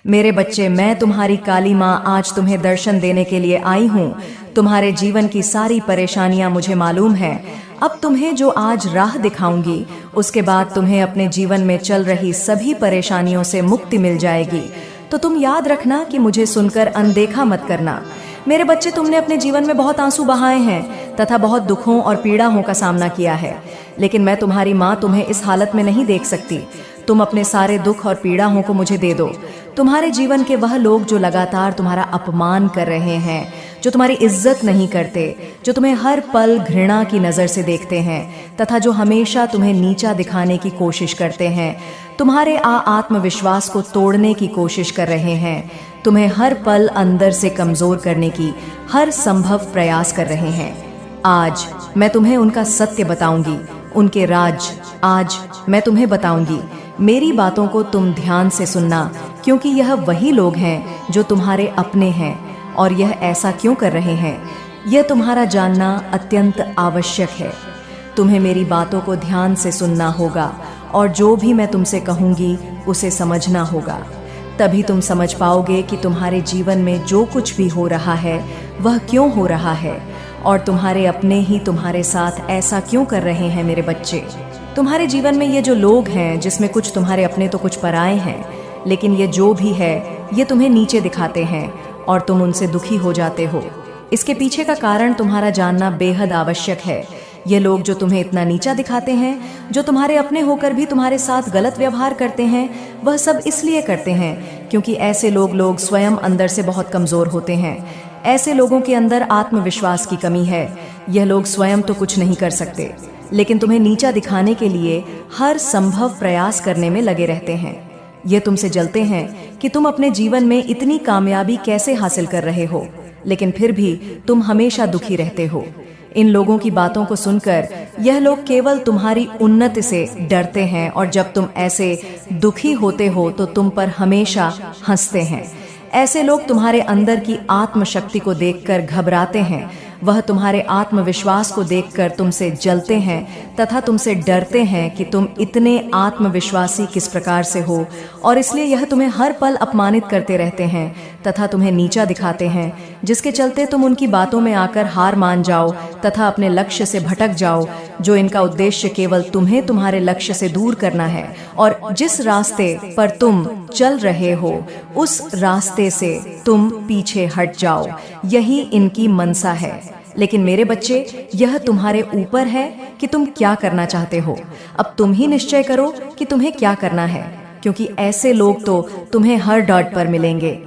मेरे बच्चे, मैं तुम्हारी काली माँ आज तुम्हें दर्शन देने के लिए आई हूँ। तुम्हारे जीवन की सारी परेशानियां मुझे मालूम है। अब तुम्हें जो आज राह दिखाऊंगी, उसके बाद तुम्हें अपने जीवन में चल रही सभी परेशानियों से मुक्ति मिल जाएगी। तो तुम याद रखना कि मुझे सुनकर अनदेखा मत करना। मेरे बच्चे, तुमने अपने जीवन में बहुत आंसू बहाए हैं तथा बहुत दुखों और पीड़ाओं का सामना किया है, लेकिन मैं तुम्हारी माँ तुम्हें इस हालत में नहीं देख सकती। तुम अपने सारे दुख और पीड़ाओं को मुझे दे दो। तुम्हारे जीवन के वह लोग जो लगातार तुम्हारा अपमान कर रहे हैं, जो तुम्हारी इज्जत नहीं करते, जो तुम्हें हर पल घृणा की नज़र से देखते हैं तथा जो हमेशा तुम्हें नीचा दिखाने की कोशिश करते हैं, तुम्हारे आत्मविश्वास को तोड़ने की कोशिश कर रहे हैं, तुम्हें हर पल अंदर से कमज़ोर करने की हर संभव प्रयास कर रहे हैं, आज मैं तुम्हें उनका सत्य बताऊंगी, उनके राज आज मैं तुम्हें बताऊंगी। मेरी बातों को तुम ध्यान से सुनना, क्योंकि यह वही लोग हैं जो तुम्हारे अपने हैं। और यह ऐसा क्यों कर रहे हैं, यह तुम्हारा जानना अत्यंत आवश्यक है। तुम्हें मेरी बातों को ध्यान से सुनना होगा और जो भी मैं तुमसे कहूँगी उसे समझना होगा। तभी तुम समझ पाओगे कि तुम्हारे जीवन में जो कुछ भी हो रहा है वह क्यों हो रहा है, और तुम्हारे अपने ही तुम्हारे साथ ऐसा क्यों कर रहे हैं। मेरे बच्चे, तुम्हारे जीवन में ये जो लोग हैं, जिसमें कुछ तुम्हारे अपने तो कुछ पराए हैं, लेकिन ये जो भी है ये तुम्हें नीचे दिखाते हैं और तुम उनसे दुखी हो जाते हो। इसके पीछे का कारण तुम्हारा जानना बेहद आवश्यक है। ये लोग जो तुम्हें इतना नीचा दिखाते हैं, जो तुम्हारे अपने होकर भी तुम्हारे साथ गलत व्यवहार करते हैं, वह सब इसलिए करते हैं क्योंकि ऐसे लोग स्वयं अंदर से बहुत कमज़ोर होते हैं। ऐसे लोगों के अंदर आत्मविश्वास की कमी है। यह लोग स्वयं तो कुछ नहीं कर सकते, लेकिन तुम्हें नीचा दिखाने के लिए हर संभव प्रयास करने में लगे रहते हैं। ये तुमसे जलते हैं कि तुम अपने जीवन में इतनी कामयाबी कैसे हासिल कर रहे हो, लेकिन फिर भी तुम हमेशा दुखी रहते हो। इन लोगों की बातों को सुनकर यह लोग केवल तुम्हारी उन्नति से डरते हैं, और जब तुम ऐसे दुखी होते हो तो तुम पर हमेशा हंसते हैं। ऐसे लोग तुम्हारे अंदर की आत्मशक्ति को देखकर घबराते हैं। वह तुम्हारे आत्मविश्वास को देखकर तुमसे जलते हैं तथा तुमसे डरते हैं कि तुम इतने आत्मविश्वासी किस प्रकार से हो, और इसलिए यह तुम्हें हर पल अपमानित करते रहते हैं तथा तुम्हें नीचा दिखाते हैं, जिसके चलते तुम उनकी बातों में आकर हार मान जाओ तथा अपने लक्ष्य से भटक जाओ, जो इनका उद्देश्य केवल तुम्हें तुम्हारे लक्ष्य से दूर करना है। और जिस रास्ते पर तुम चल रहे हो उस रास्ते से तुम पीछे हट जाओ, यही इनकी मनसा है। लेकिन मेरे बच्चे, यह तुम्हारे ऊपर है कि तुम क्या करना चाहते हो। अब तुम ही निश्चय करो कि तुम्हें क्या करना है, क्योंकि ऐसे लोग तो तुम्हें हर डॉट पर मिलेंगे।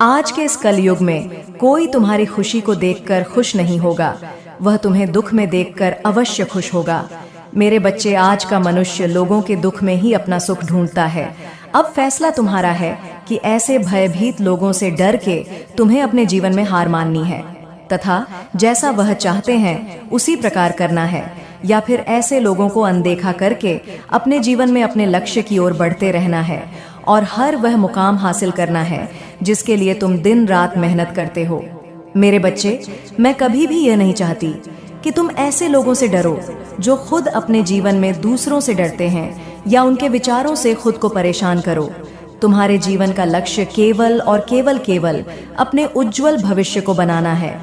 आज के इस कलयुग में कोई तुम्हारी खुशी को देखकर खुश नहीं होगा, वह तुम्हें दुख में देखकर अवश्य खुश होगा। मेरे बच्चे, आज का मनुष्य लोगों के दुख में ही अपना सुख ढूंढता है। अब फैसला तुम्हारा है कि ऐसे भयभीत लोगों से डर के तुम्हें अपने जीवन में हार माननी है तथा जैसा वह चाहते हैं उसी प्रकार करना है, या फिर ऐसे लोगों को अनदेखा करके अपने जीवन में अपने लक्ष्य की ओर बढ़ते रहना है और हर वह मुकाम हासिल करना है जिसके लिए तुम दिन रात मेहनत करते हो। मेरे बच्चे, मैं कभी भी यह नहीं चाहती कि तुम ऐसे लोगों से डरो जो खुद अपने जीवन में दूसरों से डरते हैं या उनके विचारों से खुद को परेशान करो। तुम्हारे जीवन का लक्ष्य केवल और केवल अपने उज्जवल भविष्य को बनाना है।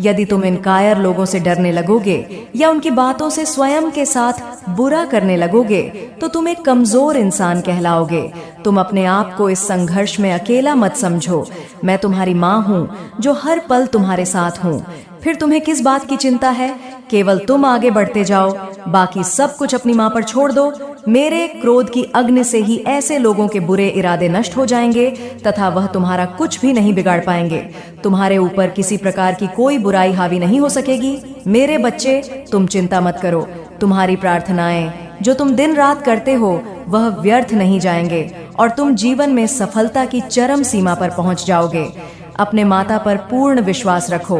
यदि तुम इन कायर लोगों से डरने लगोगे या उनकी बातों से स्वयं के साथ बुरा करने लगोगे तो तुम एक कमजोर इंसान कहलाओगे। तुम अपने आप को इस संघर्ष में अकेला मत समझो। मैं तुम्हारी माँ हूँ जो हर पल तुम्हारे साथ हूँ। फिर तुम्हें किस बात की चिंता है? केवल तुम आगे बढ़ते जाओ, बाकी सब कुछ अपनी माँ पर छोड़ दो। मेरे क्रोध की अग्नि से ही ऐसे लोगों के बुरे इरादे नष्ट हो जाएंगे तथा वह तुम्हारा कुछ भी नहीं बिगाड़ पाएंगे। तुम्हारे ऊपर किसी प्रकार की कोई बुराई हावी नहीं हो सकेगी। मेरे बच्चे, तुम चिंता मत करो। तुम्हारी प्रार्थनाएं जो तुम दिन रात करते हो वह व्यर्थ नहीं जाएंगे और तुम जीवन में सफलता की चरम सीमा पर पहुंच जाओगे। अपने माता पर पूर्ण विश्वास रखो।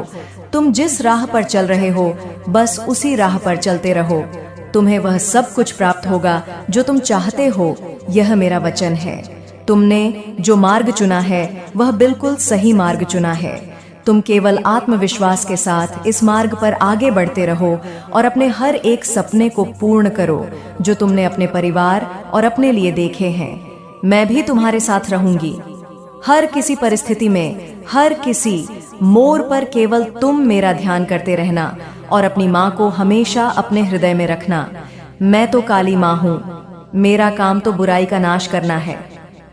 तुम जिस राह पर चल रहे हो बस उसी राह पर चलते रहो। तुम्हें वह सब कुछ प्राप्त होगा जो तुम चाहते हो, यह मेरा वचन है। तुमने जो मार्ग चुना है वह बिल्कुल सही मार्ग चुना है। तुम केवल आत्मविश्वास के साथ इस मार्ग पर आगे बढ़ते रहो और अपने हर एक सपने को पूर्ण करो जो तुमने अपने परिवार और अपने लिए देखे हैं। मैं भी तुम्हारे साथ रहूंगी। हर किसी परिस्थिति में, हर किसी मोड़ पर केवल तुम मेरा ध्यान करते रहना और अपनी माँ को हमेशा अपने हृदय में रखना। मैं तो काली माँ हूँ, मेरा काम तो बुराई का नाश करना है।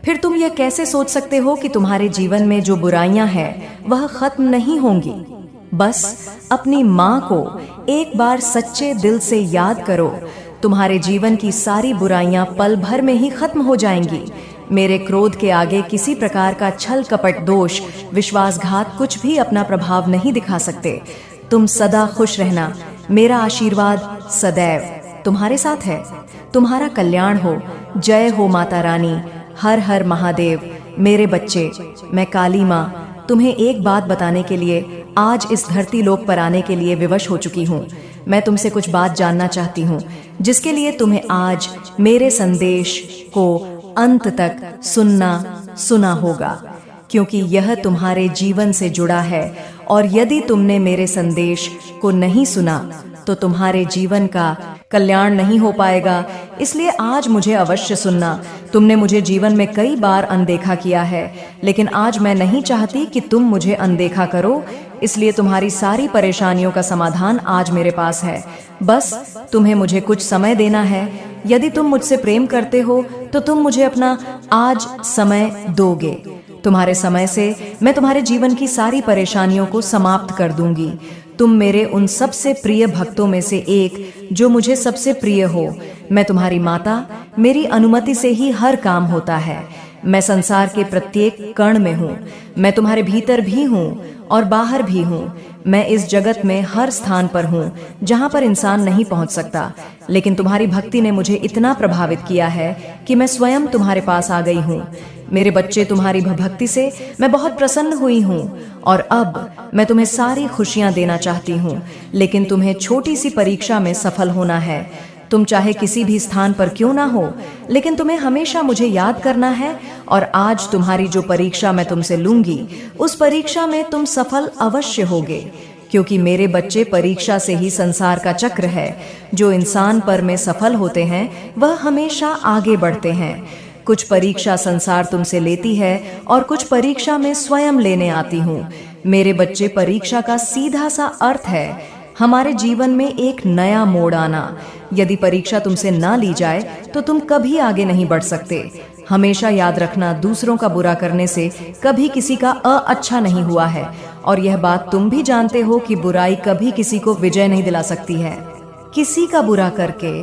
फिर तुम यह कैसे सोच सकते हो कि तुम्हारे जीवन में जो बुराइयां हैं वह खत्म नहीं होंगी? बस अपनी माँ को एक बार सच्चे दिल से याद करो, तुम्हारे जीवन की सारी बुराइयां पल भर में ही खत्म हो जाएंगी। मेरे क्रोध के आगे किसी प्रकार का छल कपट, दोष, विश्वासघात कुछ भी अपना प्रभाव नहीं दिखा सकते। तुम सदा खुश रहना, मेरा आशीर्वाद सदैव तुम्हारे साथ है। तुम्हारा कल्याण हो। जय हो माता रानी। हर हर महादेव। मेरे बच्चे, मैं काली माँ तुम्हें एक बात बताने के लिए आज इस धरती लोक पर आने के लिए विवश हो चुकी हूँ। मैं तुमसे कुछ बात जानना चाहती हूँ, जिसके लिए तुम्हें आज मेरे संदेश को अंत तक सुना होगा, क्योंकि यह तुम्हारे जीवन से जुड़ा है। और यदि तुमने मेरे संदेश को नहीं सुना तो तुम्हारे जीवन का कल्याण नहीं हो पाएगा। इसलिए आज मुझे अवश्य सुनना। तुमने मुझे जीवन में कई बार अनदेखा किया है, लेकिन आज मैं नहीं चाहती कि तुम मुझे अनदेखा करो। इसलिए तुम्हारी सारी परेशानियों का समाधान आज मेरे पास है। बस तुम्हें मुझे कुछ समय देना है। यदि तुम मुझसे प्रेम करते हो तो तुम मुझे अपना आज समय दोगे। तुम्हारे समय से मैं तुम्हारे जीवन की सारी परेशानियों को समाप्त कर दूंगी। तुम मेरे उन सबसे प्रिय भक्तों में से एक, जो मुझे सबसे प्रिय हो। मैं तुम्हारी माता, मेरी अनुमति से ही हर काम होता है। मैं संसार के प्रत्येक कण में हूँ। मैं तुम्हारे भीतर भी हूँ और बाहर भी हूँ। मैं इस जगत में हर स्थान पर हूँ जहाँ पर इंसान नहीं पहुँच सकता। लेकिन तुम्हारी भक्ति ने मुझे इतना प्रभावित किया है कि मैं स्वयं तुम्हारे पास आ गई हूँ। मेरे बच्चे, तुम्हारी भक्ति से मैं बहुत प्रसन्न हुई हूँ और अब मैं तुम्हें सारी खुशियाँ देना चाहती हूँ। लेकिन तुम्हें छोटी सी परीक्षा में सफल होना है। तुम चाहे किसी भी स्थान पर क्यों ना हो, लेकिन तुम्हें हमेशा मुझे याद करना है। और आज तुम्हारी जो परीक्षा मैं तुमसे लूंगी, उस परीक्षा में तुम सफल अवश्य होगे, क्योंकि मेरे बच्चे, परीक्षा से ही संसार का चक्र है। जो इंसान पर में सफल होते हैं वह हमेशा आगे बढ़ते हैं। कुछ परीक्षा संसार तुमसे लेती है और कुछ परीक्षा में स्वयं लेने आती हूँ। मेरे बच्चे, परीक्षा का सीधा सा अर्थ है हमारे जीवन में एक नया मोड़ आना। यदि परीक्षा तुमसे ना ली जाए तो तुम कभी आगे नहीं बढ़ सकते। हमेशा याद रखना, दूसरों का बुरा करने से कभी किसी का अच्छा नहीं हुआ है। और यह बात तुम भी जानते हो कि बुराई कभी किसी को विजय नहीं दिला सकती है। किसी का बुरा करके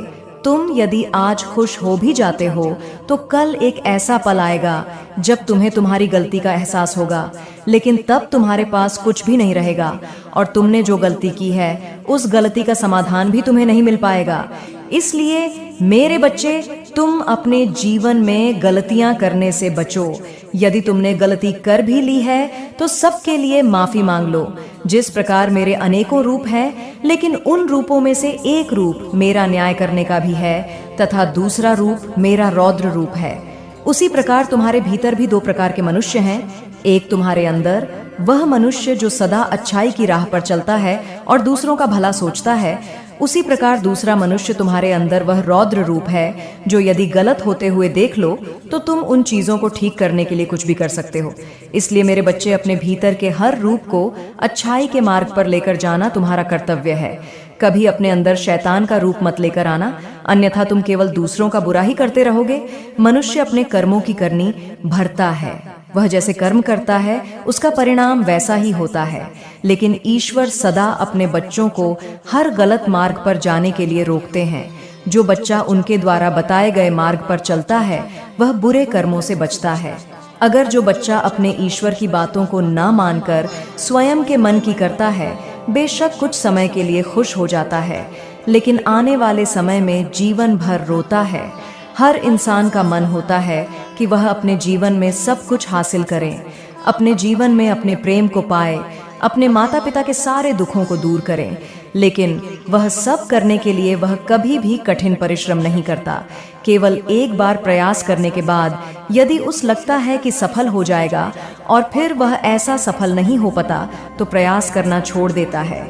तुम यदि आज खुश हो भी जाते हो तो कल एक ऐसा पल आएगा जब तुम्हें तुम्हारी गलती का एहसास होगा, लेकिन तब तुम्हारे पास कुछ भी नहीं रहेगा और तुमने जो गलती की है उस गलती का समाधान भी तुम्हें नहीं मिल पाएगा। इसलिए मेरे बच्चे, तुम अपने जीवन में गलतियां करने से बचो। यदि तुमने गलती कर भी ली है तो सबके लिए माफी मांग लो। जिस प्रकार मेरे अनेकों रूप हैं, लेकिन उन रूपों में से एक रूप मेरा न्याय करने का भी है तथा दूसरा रूप मेरा रौद्र रूप है। उसी प्रकार तुम्हारे भीतर भी दो प्रकार के मनुष्य हैं। एक तुम्हारे अंदर वह मनुष्य जो सदा अच्छाई की राह पर चलता है और दूसरों का भला सोचता है। उसी प्रकार दूसरा मनुष्य तुम्हारे अंदर वह रौद्र रूप है जो यदि गलत होते हुए देख लो तो तुम उन चीजों को ठीक करने के लिए कुछ भी कर सकते हो। इसलिए मेरे बच्चे, अपने भीतर के हर रूप को अच्छाई के मार्ग पर लेकर जाना तुम्हारा कर्तव्य है। कभी अपने अंदर शैतान का रूप मत लेकर आना, अन्यथा तुम केवल दूसरों का बुरा ही करते रहोगे। मनुष्य अपने कर्मों की करनी भरता है। वह जैसे कर्म करता है उसका परिणाम वैसा ही होता है। लेकिन ईश्वर सदा अपने बच्चों को हर गलत मार्ग पर जाने के लिए रोकते हैं। जो बच्चा उनके द्वारा बताए गए मार्ग पर चलता है वह बुरे कर्मों से बचता है। अगर जो बच्चा अपने ईश्वर की बातों को ना मानकर स्वयं के मन की करता है, बेशक कुछ समय के लिए खुश हो जाता है, लेकिन आने वाले समय में जीवन भर रोता है। हर इंसान का मन होता है कि वह अपने जीवन में सब कुछ हासिल करे, अपने जीवन में अपने प्रेम को पाए, अपने माता पिता के सारे दुखों को दूर करें। लेकिन वह सब करने के लिए वह कभी भी कठिन परिश्रम नहीं करता। केवल एक बार प्रयास करने के बाद यदि उस लगता है कि सफल हो जाएगा और फिर वह ऐसा सफल नहीं हो पाता तो प्रयास करना छोड़ देता है।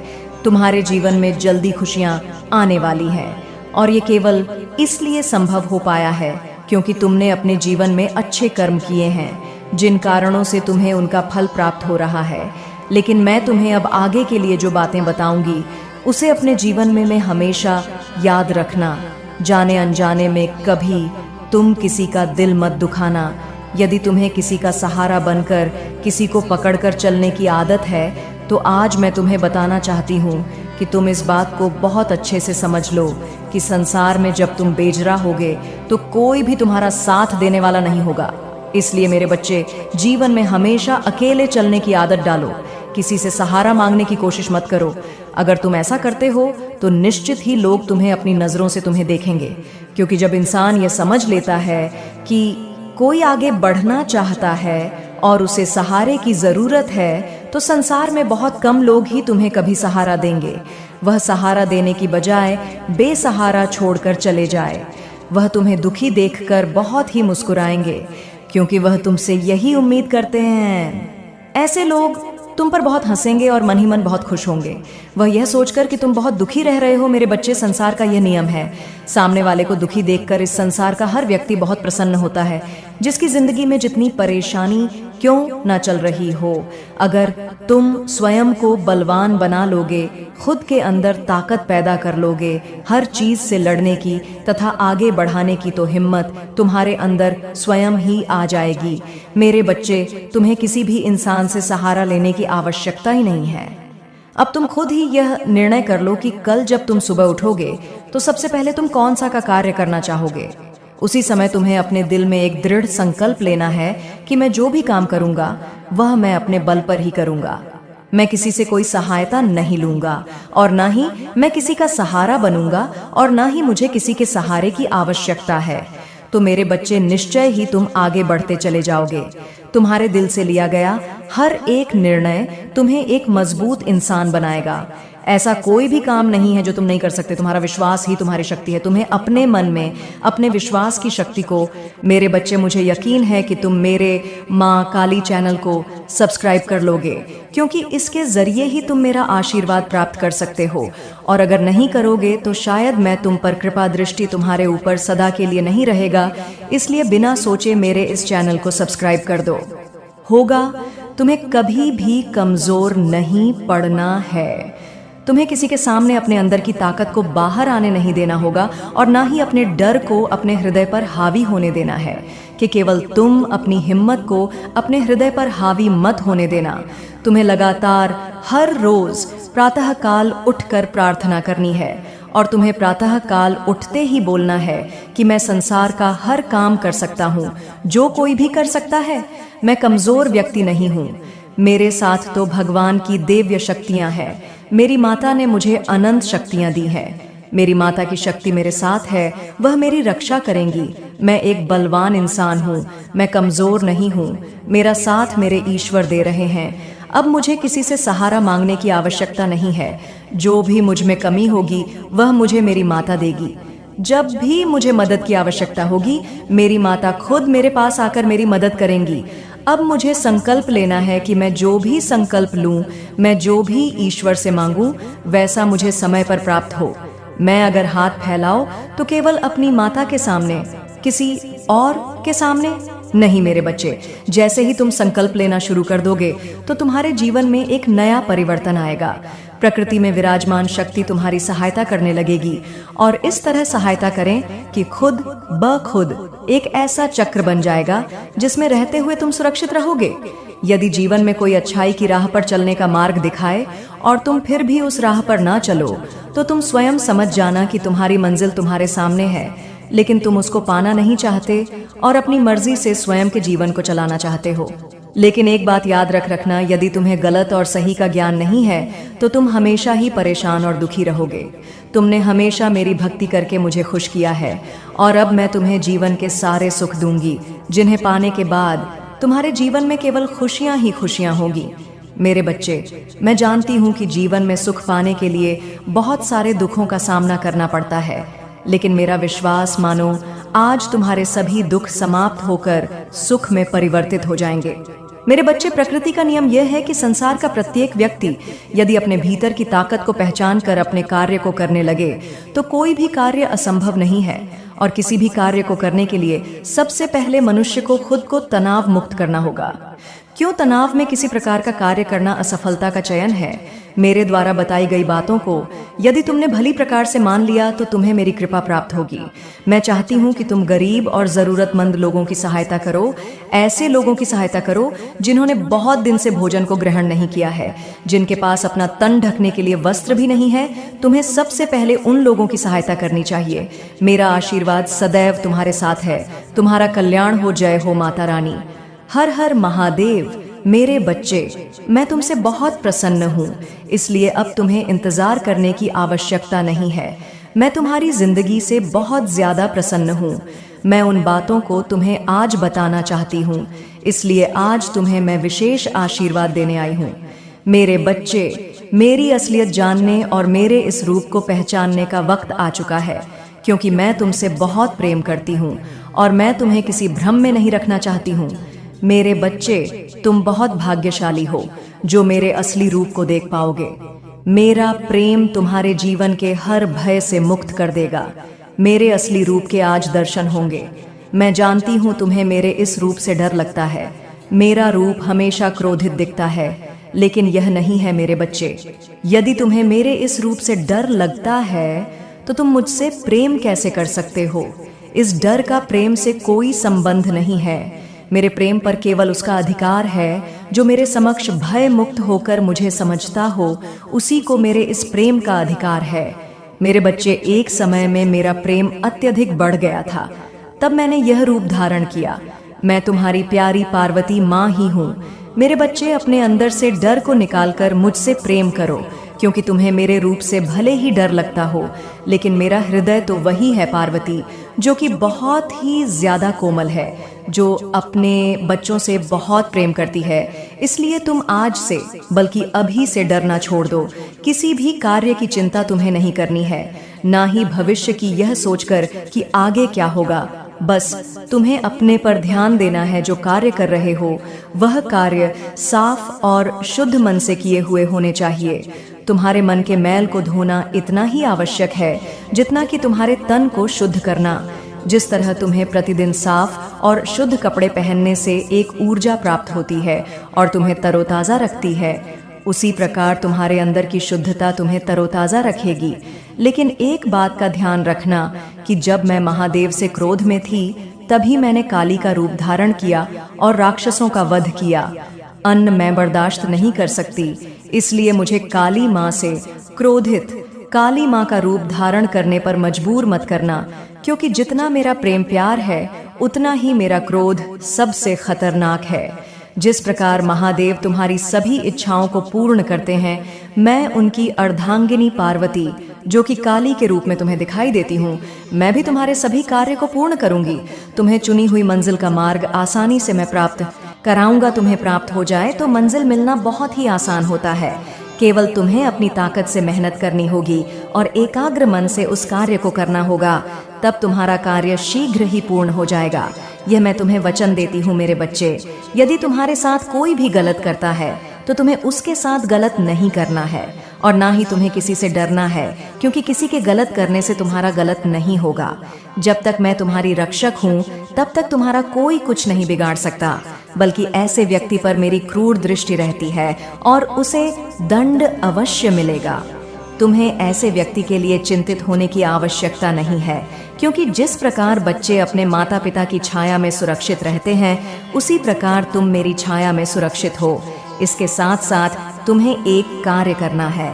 तुम्हारे जीवन में जल्दी खुशियां आने वाली हैं और ये केवल इसलिए संभव हो पाया है क्योंकि तुमने अपने जीवन में अच्छे कर्म किए हैं। जिन कारणों से तुम्हें उनका फल प्राप्त हो रहा है। लेकिन मैं तुम्हें अब आगे के लिए जो बातें बताऊंगी उसे अपने जीवन में हमेशा याद रखना। जाने अनजाने में कभी तुम किसी का दिल मत दुखाना। यदि तुम्हें किसी का सहारा बनकर किसी को पकड़कर चलने की आदत है तो आज मैं तुम्हें बताना चाहती हूँ कि तुम इस बात को बहुत अच्छे से समझ लो कि संसार में जब तुम बेजरा होगे तो कोई भी तुम्हारा साथ देने वाला नहीं होगा। इसलिए मेरे बच्चे, जीवन में हमेशा अकेले चलने की आदत डालो। किसी से सहारा मांगने की कोशिश मत करो। अगर तुम ऐसा करते हो तो निश्चित ही लोग तुम्हें अपनी नजरों से तुम्हें देखेंगे, क्योंकि जब इंसान ये समझ लेता है कि कोई आगे बढ़ना चाहता है और उसे सहारे की जरूरत है तो संसार में बहुत कम लोग ही तुम्हें कभी सहारा देंगे। वह सहारा देने की बजाय बेसहारा छोड़कर चले जाए। वह तुम्हें दुखी देखकर बहुत ही मुस्कुराएंगे, क्योंकि वह तुमसे यही उम्मीद करते हैं। ऐसे लोग तुम पर बहुत हंसेंगे और मन ही मन बहुत खुश होंगे, वह यह सोचकर कि तुम बहुत दुखी रह रहे हो। मेरे बच्चे, संसार का यह नियम है। सामने वाले को दुखी देखकर इस संसार का हर व्यक्ति बहुत प्रसन्न होता है, जिसकी जिंदगी में जितनी परेशानी क्यों ना चल रही हो। अगर तुम स्वयं को बलवान बना लोगे, खुद के अंदर ताकत पैदा कर लोगे हर चीज से लड़ने की तथा आगे बढ़ाने की, तो हिम्मत तुम्हारे अंदर स्वयं ही आ जाएगी। मेरे बच्चे, तुम्हें किसी भी इंसान से सहारा लेने की आवश्यकता ही नहीं है। अब तुम खुद ही यह निर्णय कर लो कि कल जब तुम सुबह उठोगे तो सबसे पहले तुम कौन सा का कार्य करना चाहोगे। उसी समय तुम्हें अपने दिल में एक दृढ़ संकल्प लेना है कि मैं जो भी काम करूंगा वह मैं अपने बल पर ही करूंगा। मैं किसी से कोई सहायता नहीं लूंगा और ना ही मैं किसी का सहारा बनूंगा और ना ही मुझे किसी के सहारे की आवश्यकता है। तो मेरे बच्चे, निश्चय ही तुम आगे बढ़ते चले जाओगे। तुम्हारे दिल से लिया गया हर एक निर्णय तुम्हें एक मजबूत इंसान बनाएगा। ऐसा कोई भी काम नहीं है जो तुम नहीं कर सकते। तुम्हारा विश्वास ही तुम्हारी शक्ति है। तुम्हें अपने मन में अपने विश्वास की शक्ति को, मेरे बच्चे, मुझे यकीन है कि तुम मेरे माँ काली चैनल को सब्सक्राइब कर लोगे, क्योंकि इसके जरिए ही तुम मेरा आशीर्वाद प्राप्त कर सकते हो। और अगर नहीं करोगे तो शायद मैं तुम पर कृपा दृष्टि तुम्हारे ऊपर सदा के लिए नहीं रहेगा। इसलिए बिना सोचे मेरे इस चैनल को सब्सक्राइब कर दो। होगा, तुम्हें कभी भी कमजोर नहीं पड़ना है। तुम्हें किसी के सामने अपने अंदर की ताकत को बाहर आने नहीं देना होगा और ना ही अपने डर को अपने हृदय पर हावी होने देना है, कि केवल तुम अपनी हिम्मत को अपने हृदय पर हावी मत होने देना। तुम्हें लगातार हर रोज प्रातः काल उठकर प्रार्थना करनी है और तुम्हें प्रातः काल उठते ही बोलना है कि मैं संसार का हर काम कर सकता हूँ, जो कोई भी कर सकता है। मैं कमजोर व्यक्ति नहीं हूँ। मेरे साथ तो भगवान की दिव्य शक्तियां हैं। मेरी माता ने मुझे अनंत शक्तियां दी हैं। मेरी माता की शक्ति मेरे साथ है, वह मेरी रक्षा करेंगी। मैं एक बलवान इंसान हूँ, मैं कमजोर नहीं हूँ। मेरा साथ मेरे ईश्वर दे रहे हैं। अब मुझे किसी से सहारा मांगने की आवश्यकता नहीं है। जो भी मुझ में कमी होगी वह मुझे मेरी माता देगी। जब भी मुझे मदद की आवश्यकता होगी, मेरी माता खुद मेरे पास आकर मेरी मदद करेंगी। अब मुझे संकल्प लेना है कि मैं जो भी संकल्प लूं, मैं जो भी ईश्वर से मांगूं, वैसा मुझे समय पर प्राप्त हो। मैं अगर हाथ फैलाऊं तो केवल अपनी माता के सामने, किसी और के सामने नहीं। मेरे बच्चे, जैसे ही तुम संकल्प लेना शुरू कर दोगे तो तुम्हारे जीवन में एक नया परिवर्तन आएगा। प्रकृति में विराजमान शक्ति तुम्हारी सहायता करने लगेगी और इस तरह सहायता करें कि खुद ब खुद एक ऐसा चक्र बन जाएगा जिसमें रहते हुए तुम सुरक्षित रहोगे। यदि जीवन में कोई अच्छाई की राह पर चलने का मार्ग दिखाए और तुम फिर भी उस राह पर ना चलो, तो तुम स्वयं समझ जाना कि तुम्हारी मंजिल तुम्हारे सामने है, लेकिन तुम उसको पाना नहीं चाहते और अपनी मर्जी से स्वयं के जीवन को चलाना चाहते हो। लेकिन एक बात याद रखना, यदि तुम्हें गलत और सही का ज्ञान नहीं है तो तुम हमेशा ही परेशान और दुखी रहोगे। तुमने हमेशा मेरी भक्ति करके मुझे खुश किया है और अब मैं तुम्हें जीवन के सारे सुख दूंगी, जिन्हें पाने के बाद तुम्हारे जीवन में केवल खुशियां ही खुशियां होगी। मेरे बच्चे, मैं जानती हूँ कि जीवन में सुख पाने के लिए बहुत सारे दुखों का सामना करना पड़ता है, लेकिन मेरा विश्वास मानो, आज तुम्हारे सभी दुख समाप्त होकर सुख में परिवर्तित हो जाएंगे। मेरे बच्चे, प्रकृति का नियम यह है कि संसार का प्रत्येक व्यक्ति यदि अपने भीतर की ताकत को पहचान कर अपने कार्य को करने लगे तो कोई भी कार्य असंभव नहीं है और किसी भी कार्य को करने के लिए सबसे पहले मनुष्य को खुद को तनाव मुक्त करना होगा। क्यों तनाव में किसी प्रकार का कार्य करना असफलता का चयन है? मेरे द्वारा बताई गई बातों को यदि तुमने भली प्रकार से मान लिया तो तुम्हें मेरी कृपा प्राप्त होगी। मैं चाहती हूँ कि तुम गरीब और जरूरतमंद लोगों की सहायता करो, ऐसे लोगों की सहायता करो जिन्होंने बहुत दिन से भोजन को ग्रहण नहीं किया है, जिनके पास अपना तन ढकने के लिए वस्त्र भी नहीं है। तुम्हें सबसे पहले उन लोगों की सहायता करनी चाहिए। मेरा आशीर्वाद सदैव तुम्हारे साथ है। तुम्हारा कल्याण हो। जय हो माता रानी। हर हर महादेव। मेरे बच्चे, मैं तुमसे बहुत प्रसन्न हूँ, इसलिए अब तुम्हें इंतजार करने की आवश्यकता नहीं है। मैं तुम्हारी जिंदगी से बहुत ज्यादा प्रसन्न हूँ। मैं उन बातों को तुम्हें आज बताना चाहती हूँ, इसलिए आज तुम्हें मैं विशेष आशीर्वाद देने आई हूँ। मेरे बच्चे, मेरी असलियत जानने और मेरे इस रूप को पहचानने का वक्त आ चुका है, क्योंकि मैं तुमसे बहुत प्रेम करती हूँ और मैं तुम्हें किसी भ्रम में नहीं रखना चाहती हूँ। मेरे बच्चे, तुम बहुत भाग्यशाली हो जो मेरे असली रूप को देख पाओगे। मेरा प्रेम तुम्हारे जीवन के हर भय से मुक्त कर देगा। मेरे असली रूप के आज दर्शन होंगे। मैं जानती हूँ तुम्हें मेरे इस रूप से डर लगता है। मेरा रूप हमेशा क्रोधित दिखता है, लेकिन यह नहीं है मेरे बच्चे। यदि तुम्हें मेरे इस रूप से डर लगता है तो तुम मुझसे प्रेम कैसे कर सकते हो? इस डर का प्रेम से कोई संबंध नहीं है। मेरे प्रेम पर केवल उसका अधिकार है जो मेरे समक्ष भय मुक्त होकर मुझे समझता हो, उसी को मेरे इस प्रेम का अधिकार है। मेरे बच्चे, एक समय में मेरा प्रेम अत्यधिक बढ़ गया था, तब मैंने यह रूप धारण किया। मैं तुम्हारी प्यारी पार्वती माँ ही हूँ। मेरे बच्चे, अपने अंदर से डर को निकालकर मुझसे प्रेम करो, क्योंकि तुम्हें मेरे रूप से भले ही डर लगता हो, लेकिन मेरा हृदय तो वही है पार्वती, जो कि बहुत ही ज्यादा कोमल है, जो अपने बच्चों से बहुत प्रेम करती है। इसलिए तुम आज से, बल्कि अभी से डरना छोड़ दो। किसी भी कार्य की चिंता तुम्हें नहीं करनी है, ना ही भविष्य की यह सोचकर कि आगे क्या होगा। बस तुम्हें अपने पर ध्यान देना है। जो कार्य कर रहे हो वह कार्य साफ और शुद्ध मन से किए हुए होने चाहिए। तुम्हारे मन के मैल को धोना इतना ही आवश्यक है जितना कि तुम्हारे तन को शुद्ध करना। जिस तरह तुम्हें प्रतिदिन साफ और शुद्ध कपड़े पहनने से एक ऊर्जा प्राप्त होती है और तुम्हें तरोताजा रखती है, उसी प्रकार तुम्हारे अंदर की शुद्धता तुम्हें तरोताजा रखेगी। लेकिन एक बात का ध्यान रखना कि जब मैं महादेव से क्रोध में थी, तभी मैंने काली का रूप धारण किया और राक्षसों का वध किया। अन्न मैं बर्दाश्त नहीं कर सकती, इसलिए मुझे काली माँ से क्रोधित काली माँ का रूप धारण करने पर मजबूर मत करना, क्योंकि जितना मेरा प्रेम प्यार है उतना ही मेरा क्रोध सबसे खतरनाक है। जिस प्रकार महादेव तुम्हारी सभी इच्छाओं को पूर्ण करते हैं, मैं उनकी अर्धांगिनी पार्वती, जो कि काली के रूप में तुम्हें दिखाई देती हूँ, मैं भी तुम्हारे सभी कार्य को पूर्ण करूंगी। तुम्हें चुनी हुई मंजिल का मार्ग आसानी से मैं प्राप्त कराऊंगा। तुम्हें प्राप्त हो जाए तो मंजिल मिलना बहुत ही आसान होता है। केवल तुम्हें अपनी ताकत से मेहनत करनी होगी और एकाग्र मन से उस कार्य को करना होगा, तब तुम्हारा कार्य शीघ्र ही पूर्ण हो जाएगा। यह मैं तुम्हें वचन देती हूँ मेरे बच्चे। यदि तुम्हारे साथ कोई भी गलत करता है तो तुम्हें उसके साथ गलत नहीं करना है, और ना ही तुम्हें किसी से डरना है, क्योंकि किसी के गलत करने से तुम्हारा गलत नहीं होगा। जब तक मैं तुम्हारी रक्षक हूँ तब तक तुम्हारा कोई कुछ नहीं बिगाड़ सकता, बल्कि ऐसे व्यक्ति पर मेरी क्रूर दृष्टि रहती है और उसे दंड अवश्य मिलेगा। तुम्हें ऐसे व्यक्ति के लिए चिंतित होने की आवश्यकता नहीं है, क्योंकि जिस प्रकार बच्चे अपने माता पिता की छाया में सुरक्षित रहते हैं, उसी प्रकार तुम मेरी छाया में सुरक्षित हो। इसके साथ साथ तुम्हें एक कार्य करना है।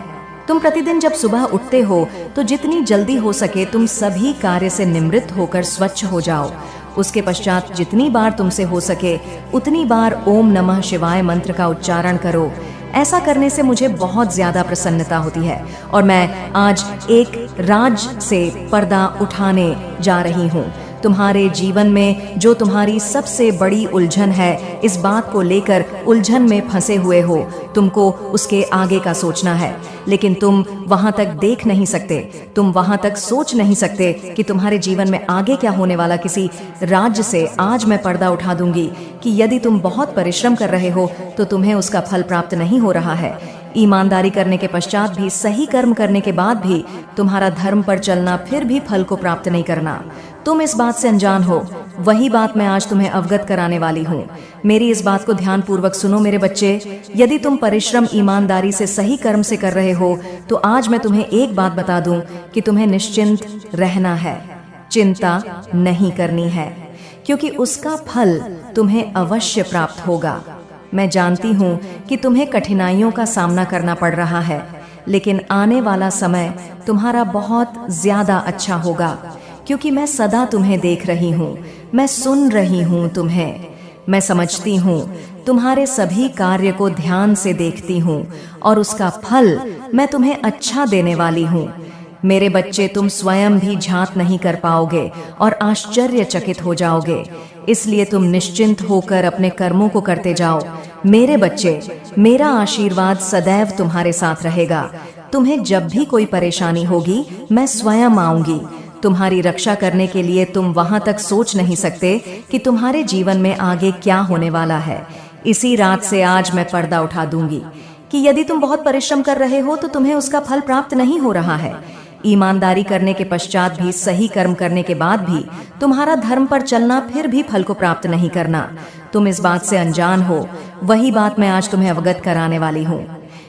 तुम प्रतिदिन जब सुबह उठते हो तो जितनी जल्दी हो सके तुम सभी कार्य से निवृत्त होकर स्वच्छ हो जाओ। उसके पश्चात जितनी बार तुमसे हो सके उतनी बार ओम नमः शिवाय मंत्र का उच्चारण करो। ऐसा करने से मुझे बहुत ज्यादा प्रसन्नता होती है और मैं आज एक राज से पर्दा उठाने जा रही हूँ। तुम्हारे जीवन में जो तुम्हारी सबसे बड़ी उलझन है, इस बात को लेकर उलझन में फंसे हुए हो, तुमको उसके आगे का सोचना है, लेकिन तुम वहां तक देख नहीं सकते, तुम वहां तक सोच नहीं सकते कि तुम्हारे जीवन में आगे क्या होने वाला। किसी राज्य से आज मैं पर्दा उठा दूंगी कि यदि तुम बहुत परिश्रम कर रहे हो तो तुम्हें उसका फल प्राप्त नहीं हो रहा है। ईमानदारी करने के पश्चात भी, सही कर्म करने के बाद भी तुम्हारा धर्म पर चलना फिर भी फल को प्राप्त नहीं करना। तुम इस बात से अनजान हो, वही बात मैं आज तुम्हें अवगत कराने वाली हूँ। मेरी इस बात को ध्यान पूर्वक सुनो मेरे बच्चे। यदि तुम परिश्रम ईमानदारी से सही कर्म से कर रहे हो तो आज मैं तुम्हें एक बात बता दूं कि तुम्हें निश्चिंत रहना है, चिंता नहीं करनी है, क्योंकि उसका फल तुम्हें अवश्य प्राप्त होगा। मैं जानती हूँ कि तुम्हें कठिनाइयों का सामना करना पड़ रहा है, लेकिन आने वाला समय तुम्हारा बहुत ज्यादा अच्छा होगा, क्योंकि मैं सदा तुम्हें देख रही हूँ, मैं सुन रही हूँ तुम्हें, मैं समझती हूँ, तुम्हारे सभी कार्य को ध्यान से देखती हूँ और उसका फल मैं तुम्हें अच्छा देने वाली हूँ। मेरे बच्चे, तुम स्वयं भी झांक नहीं कर पाओगे और आश्चर्यचकित हो जाओगे, इसलिए तुम निश्चिंत होकर अपने कर्मों को करते जाओ। मेरे बच्चे, मेरा आशीर्वाद सदैव तुम्हारे साथ रहेगा। तुम्हें जब भी कोई परेशानी होगी मैं स्वयं आऊंगी। तुम्हारी रक्षा करने के लिए तुम वहां तक सोच नहीं सकते कि तुम्हारे जीवन में आगे क्या होने वाला है। इसी रात से आज मैं पर्दा उठा दूंगी कि यदि तुम बहुत परिश्रम कर रहे हो तो तुम्हें उसका फल प्राप्त नहीं हो रहा है। ईमानदारी करने के पश्चात भी, सही कर्म करने के बाद भी तुम्हारा धर्म पर चलना फिर भी फल को प्राप्त नहीं करना। तुम इस बात से अनजान हो, वही बात मैं आज तुम्हें अवगत कराने वाली हूँ।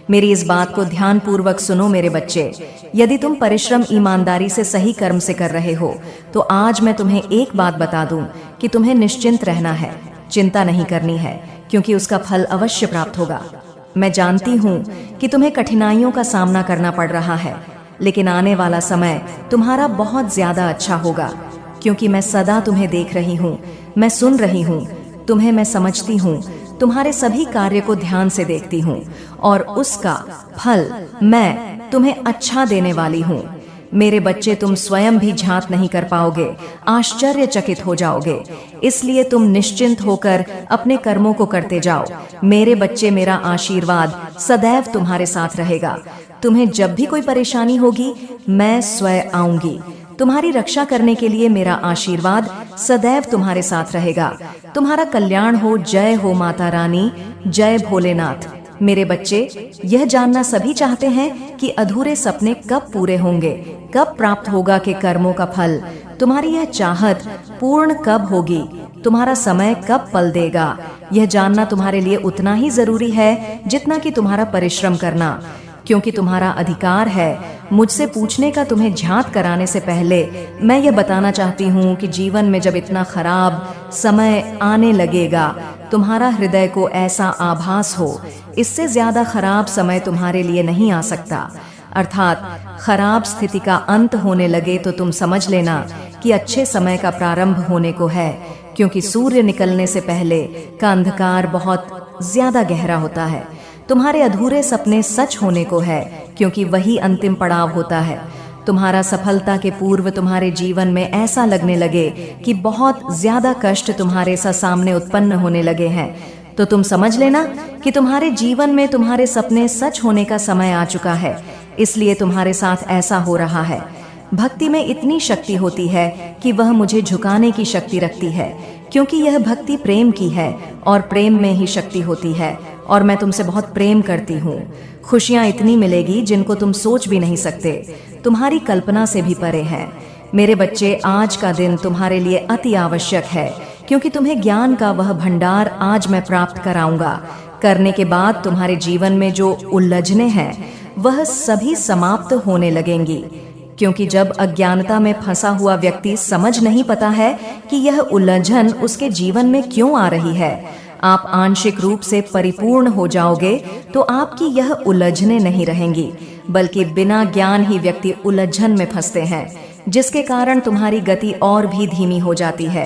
मेरी इस बात को ध्यान पूर्वक सुनो मेरे बच्चे। यदि तुम परिश्रम ईमानदारी से सही कर्म से कर रहे हो तो आज मैं तुम्हें एक बात बता दूं कि तुम्हें निश्चिंत रहना है, चिंता नहीं करनी है, क्योंकि उसका फल अवश्य प्राप्त होगा। मैं जानती हूँ कि तुम्हें कठिनाइयों का सामना करना पड़ रहा है, लेकिन आने वाला समय तुम्हारा बहुत ज्यादा अच्छा होगा, क्योंकि मैं सदा तुम्हें देख रही हूँ, मैं सुन रही हूँ, तुम्हें मैं समझती हूँ, तुम्हारे सभी कार्य को ध्यान से देखती हूँ और उसका फल मैं तुम्हें अच्छा देने वाली हूँ। मेरे बच्चे, तुम स्वयं भी झांक नहीं कर पाओगे, आश्चर्यचकित हो जाओगे, इसलिए तुम निश्चिंत होकर अपने कर्मों को करते जाओ। मेरे बच्चे, मेरा आशीर्वाद सदैव तुम्हारे साथ रहेगा। तुम्हें जब भी कोई परेशानी होगी मैं स्वयं आऊंगी। तुम्हारी रक्षा करने के लिए मेरा आशीर्वाद सदैव तुम्हारे साथ रहेगा। तुम्हारा कल्याण हो। जय हो माता रानी, जय भोलेनाथ। मेरे बच्चे, यह जानना सभी चाहते हैं कि अधूरे सपने कब पूरे होंगे, कब प्राप्त होगा के कर्मों का फल। तुम्हारी यह चाहत पूर्ण कब होगी, तुम्हारा समय कब पल देगा, यह जानना तुम्हारे लिए उतना ही जरूरी है जितना कि तुम्हारा परिश्रम करना, क्योंकि तुम्हारा अधिकार है। मुझसे पूछने का तुम्हें झांक कराने से पहले मैं यह बताना चाहती हूँ कि जीवन में जब इतना खराब समय आने लगेगा, तुम्हारा हृदय को ऐसा आभास हो इससे ज्यादा खराब समय तुम्हारे लिए नहीं आ सकता, अर्थात खराब स्थिति का अंत होने लगे तो तुम समझ लेना कि अच्छे समय का प्रारंभ होने को है, क्योंकि सूर्य निकलने से पहले का अंधकार बहुत ज्यादा गहरा होता है। तुम्हारे अधूरे सपने सच होने को है, क्योंकि वही अंतिम पड़ाव होता है। तुम्हारा सफलता के पूर्व तुम्हारे जीवन में ऐसा लगने लगे कि बहुत ज्यादा कष्ट तुम्हारे सामने उत्पन्न होने लगे हैं, तो तुम समझ लेना कि तुम्हारे जीवन में तुम्हारे सपने सच होने का समय आ चुका है, इसलिए तुम्हारे साथ ऐसा हो रहा है। भक्ति में इतनी शक्ति होती है कि वह मुझे झुकाने की शक्ति रखती है, क्योंकि यह भक्ति प्रेम की है और प्रेम में ही शक्ति होती है, और मैं तुमसे बहुत प्रेम करती हूँ। खुशियाँ इतनी मिलेगी जिनको तुम सोच भी नहीं सकते, तुम्हारी कल्पना से भी परे है। मेरे बच्चे, आज का दिन तुम्हारे लिए अति आवश्यक है, क्योंकि तुम्हें ज्ञान का वह भंडार आज मैं प्राप्त कराऊंगा। करने के बाद तुम्हारे जीवन में जो उलझने हैं वह सभी समाप्त होने लगेंगी, क्योंकि जब अज्ञानता में फंसा हुआ व्यक्ति समझ नहीं पता है कि यह उलझन उसके जीवन में क्यों आ रही है, आप आंशिक रूप से परिपूर्ण हो जाओगे तो आपकी यह उलझने नहीं रहेंगी, बल्कि बिना ज्ञान ही व्यक्ति उलझन में फंसते हैं, जिसके कारण तुम्हारी गति और भी धीमी हो जाती है।